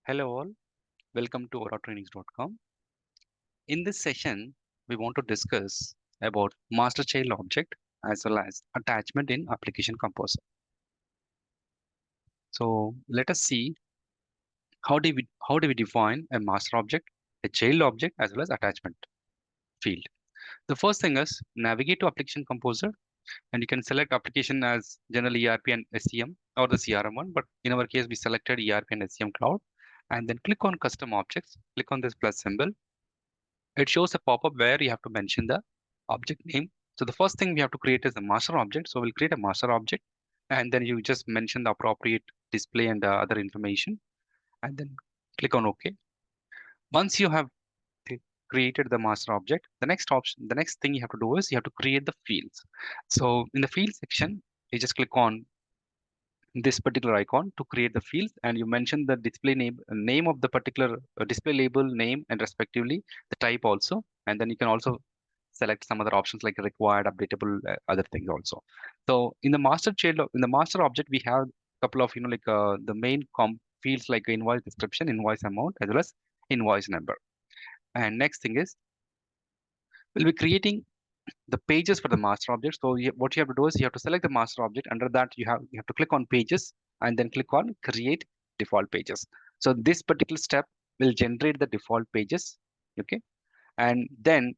Hello all, welcome to oratrainings.com. In this session, we want to discuss about master child object as well as attachment in application composer. So let us see how do we define a master object, a child object as well as attachment field. The first thing is navigate to application composer and you can select application as general ERP and SCM or the CRM one, but in our case we selected ERP and SCM cloud and then click on custom objects, click on this plus symbol. It shows a pop-up where you have to mention the object name. So the first thing we have to create is the master object. So we'll create a master object and then you just mention the appropriate display and other information and then click on OK. Once you have created the master object, the next thing you have to do is you have to create the fields. So in the field section, you just click on this particular icon to create the fields and you mention the display name of the particular display label name and respectively the type also, and then you can also select some other options like required, updatable, other things also. So in the in the master object, we have a couple of, the main fields like invoice description, invoice amount, as well as invoice number. And next thing is, we'll be creating the pages for the master object. So what you have to do is you have to select the master object. Under that, you have to click on pages and then click on create default pages. So this particular step will generate the default pages. Okay. And then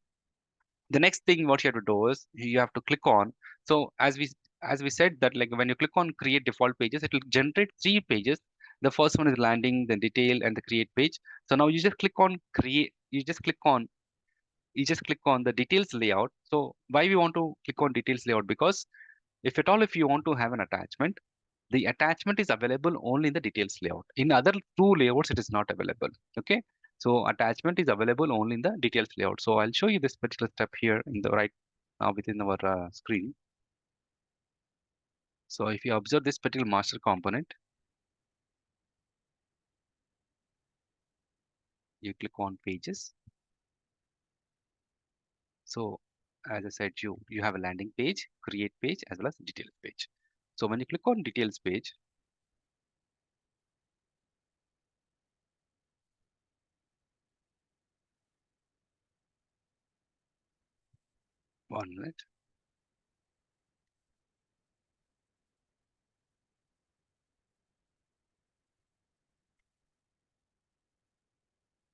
the next thing what you have to do is you have to click on, so as we said that like when you click on create default pages, it will generate 3 pages. The first one is landing, the detail, and the create page. So now you just click on create, you just click on the details layout. So why we want to click on details layout? Because if you want to have an attachment, the attachment is available only in the details layout. In other two layouts, it is not available. Okay. So attachment is available only in the details layout. So I'll show you this particular step here in the right within our screen. So if you observe this particular master component, you click on pages. So as I said, you have a landing page, create page, as well as details page. So when you click on details page, one minute.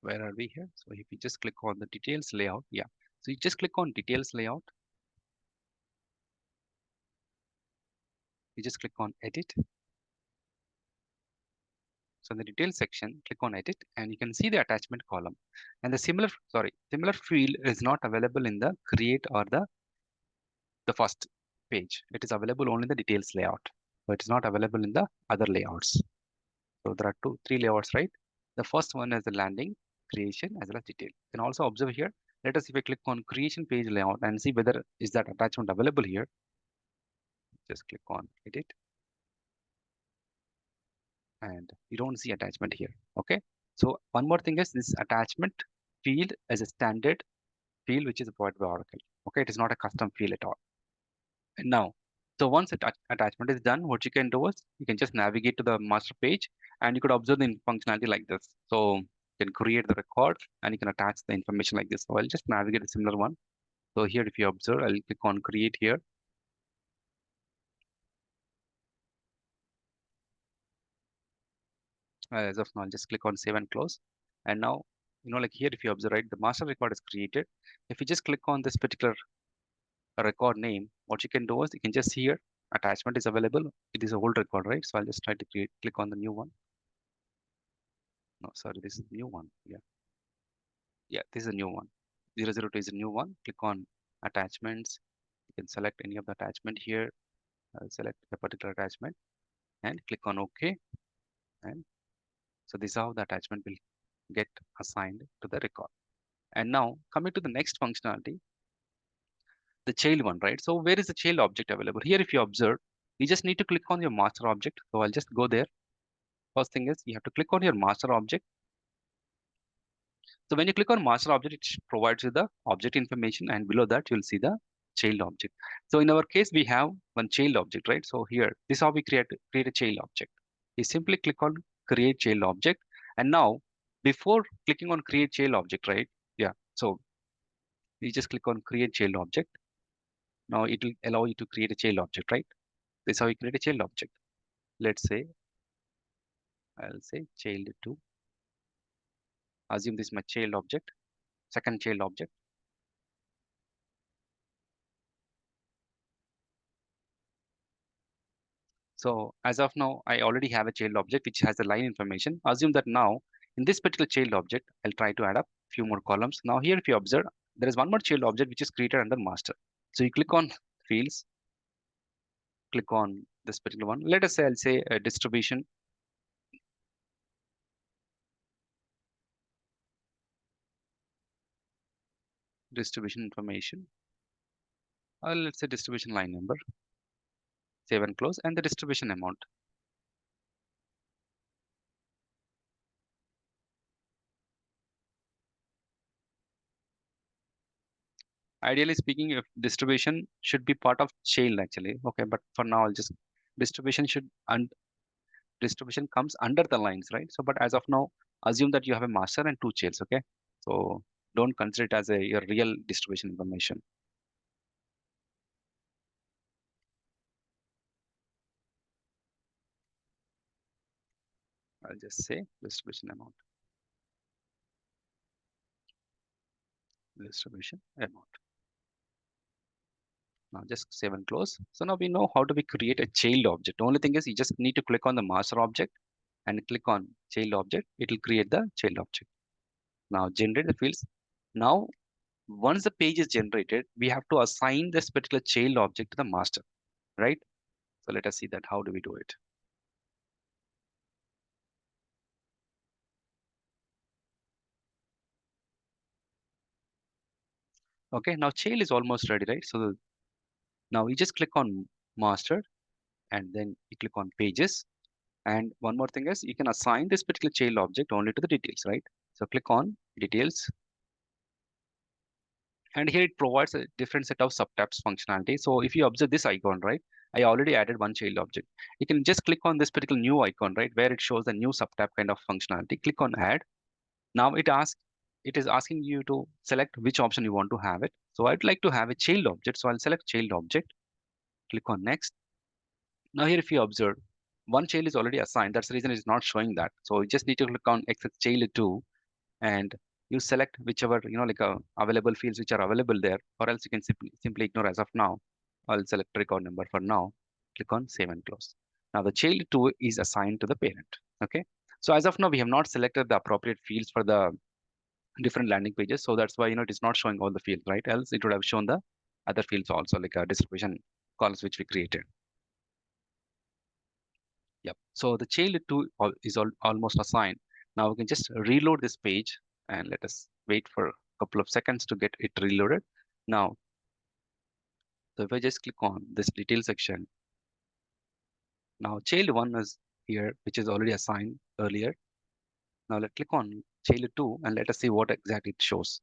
Where are we here? So if you just click on the details layout, yeah. So you just click on details layout. You just click on edit. So in the details section, click on edit and you can see the attachment column. And the similar field is not available in the create or the first page. It is available only in the details layout. So it is not available in the other layouts. So there are three layouts, right? The first one is the landing, creation, as well as detail. You can also observe here. Let us if I click on creation page layout and see whether is that attachment available here. Just click on edit and you don't see attachment here. Okay. So one more thing is this attachment field as a standard field which is provided by Oracle. Okay, it is not a custom field at all. And now, so once attachment is done, what you can do is you can just navigate to the master page and you could observe the functionality like this. So you can create the record and you can attach the information like this. So I'll just navigate a similar one. So here, if you observe, I'll click on create here. As of now, I'll just click on save and close. And now, like here, if you observe, right, the master record is created. If you just click on this particular record name, what you can do is you can just see here, attachment is available. It is a old record, right? So I'll just try to click on the new one. No, sorry, this is the new one. Yeah. Yeah, this is a new one. 002 is a new one. Click on attachments. You can select any of the attachment here. I'll select a particular attachment and click on OK. And so this is how the attachment will get assigned to the record. And now coming to the next functionality, the child one, right? So where is the child object available? Here, if you observe, you just need to click on your master object. So I'll just go there. First thing is you have to click on your master object. So when you click on master object, it provides you the object information and below that you'll see the child object. So in our case, we have one child object, right? So here, this is how we create a child object. You simply click on create child object And now, before clicking on create child object, right? Yeah. So you just click on create child object. Now it will allow you to create a child object, right? This is how you create a child object. Let's say I'll say child 2. Assume this is my child object, second child object. So as of now, I already have a child object which has the line information. Assume that now in this particular child object, I'll try to add up few more columns. Now here, if you observe, there is one more child object which is created under master. So you click on fields, click on this particular one. Let us say I'll say distribution information. Let's say distribution line number, save and close, and the distribution amount. Ideally speaking, if distribution should be part of child actually. Okay, but for now I'll just distribution should and distribution comes under the lines, right? So, but as of now, assume that you have a master and two childs, okay? So don't consider it as your real distribution information. I'll just say distribution amount, distribution amount. Now just save and close. So now we know how do we create a child object. The only thing is you just need to click on the master object and click on child object. It will create the child object. Now generate the fields. Now, once the page is generated, we have to assign this particular child object to the master, right? So let us see that how do we do it. Okay, now child is almost ready, right? So now you just click on master and then you click on pages. And one more thing is you can assign this particular child object only to the details, right? So click on details. And here it provides a different set of subtabs functionality. So if you observe this icon, right? I already added one child object. You can just click on this particular new icon, right? Where it shows the new subtab kind of functionality. Click on add. Now it is asking you to select which option you want to have it. So I'd like to have a child object. So I'll select child object. Click on next. Now here, if you observe, one child is already assigned. That's the reason it's not showing that. So you just need to click on access child 2 and you select whichever, available fields which are available there, or else you can simply ignore as of now. I'll select record number for now. Click on save and close. Now the child 2 is assigned to the parent. Okay. So as of now, we have not selected the appropriate fields for the different landing pages. So that's why, it is not showing all the fields, right? Else it would have shown the other fields also, like a distribution columns which we created. Yep. So the child 2 is almost assigned. Now we can just reload this page and let us wait for a couple of seconds to get it reloaded. Now, so if I just click on this detail section, now child 1 is here, which is already assigned earlier. Now let's click on child 2 and let us see what exactly it shows.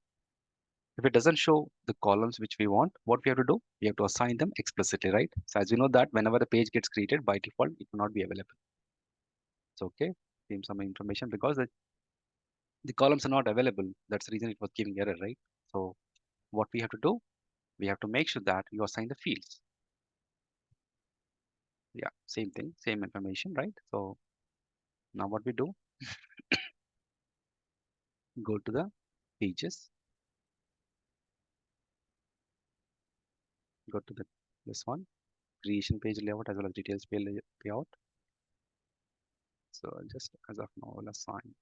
If it doesn't show the columns which we want, what we have to do? We have to assign them explicitly, right? So as you know that whenever the page gets created by default, it will not be available. So okay, give some information because the columns are not available. That's the reason it was giving error, right? So what we have to do, we have to make sure that you assign the fields. Yeah, same thing, same information, right? So now what we do, go to the pages, go to the this one, creation page layout as well as details page layout. So just as of now, I'll assign.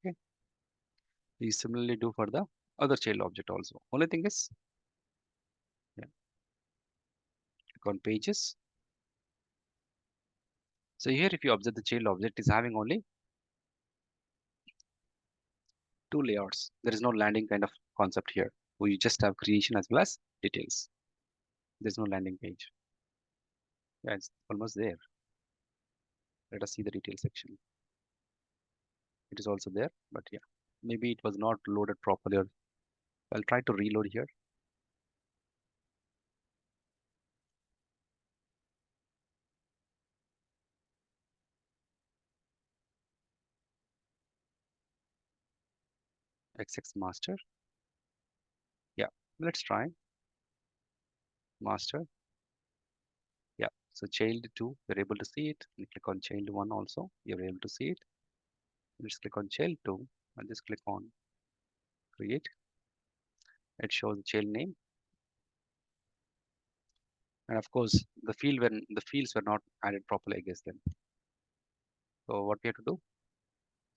Okay. We similarly do for the other child object also. Only thing is, yeah, click on pages. So here, if you observe the child object is having only two layouts. There is no landing kind of concept here. We just have creation as well as details. There's no landing page. Yeah, it's almost there. Let us see the detail section. It is also there, but yeah, maybe it was not loaded properly. I'll try to reload here. XX master. Yeah, let's try master. Yeah, so child 2, you're able to see it. You click on child 1 also, you're able to see it. Let's click on child 2 and just click on create. It shows the child name. And of course, the fields were not added properly, I guess then. So what we have to do,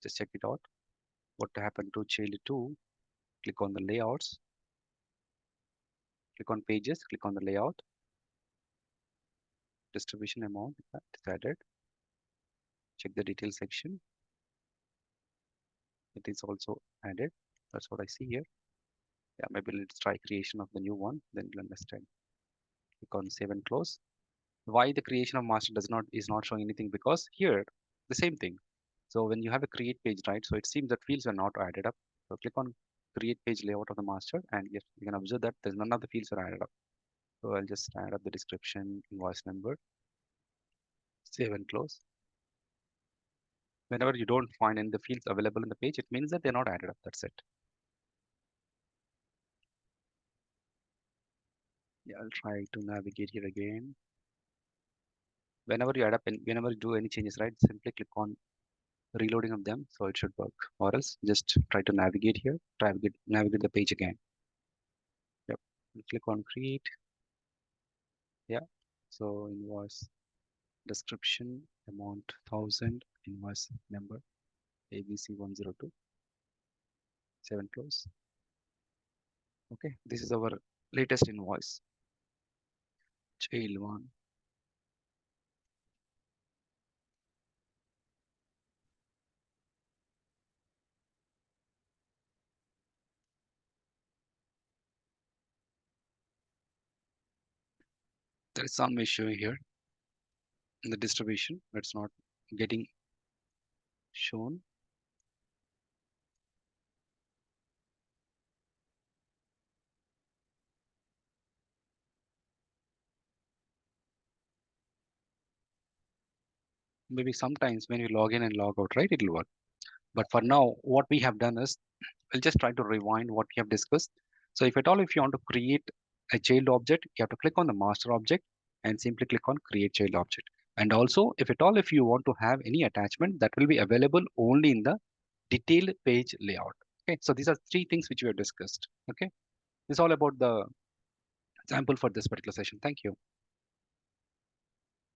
just check it out. What happened to child 2? Click on the layouts, click on pages, click on the layout, distribution amount, it's added. Check the detail section. It is also added. That's what I see here. Yeah, maybe let's try creation of the new one, then you'll understand. Click on save and close. Why the creation of master is not showing anything? Because here the same thing. So when you have a create page, right? So it seems that fields are not added up. So click on create page layout of the master, and yes, you can observe that there's none of the fields are added up. So I'll just add up the description, invoice number, save and close. Whenever you don't find any of the fields available in the page, it means that they're not added up. That's it. Yeah, I'll try to navigate here again. Whenever you add up and whenever you do any changes, right, simply click on reloading of them, so it should work. Or else just try to navigate here, navigate the page again. Yep. Click on create. Yeah. So invoice description, amount 1000, invoice number ABC102, save and close. Okay, this is our latest invoice. Child 1. There is some issue here in the distribution. It's not getting shown. Maybe sometimes when we log in and log out, right, it'll work. But for now, what we have done is we'll just try to rewind what we have discussed. So if at all, if you want to create a child object, you have to click on the master object and simply click on create child object. And also, if at all, if you want to have any attachment, that will be available only in the detailed page layout. Okay, so these are three things which we have discussed. Okay, this is all about the example for this particular session. Thank you.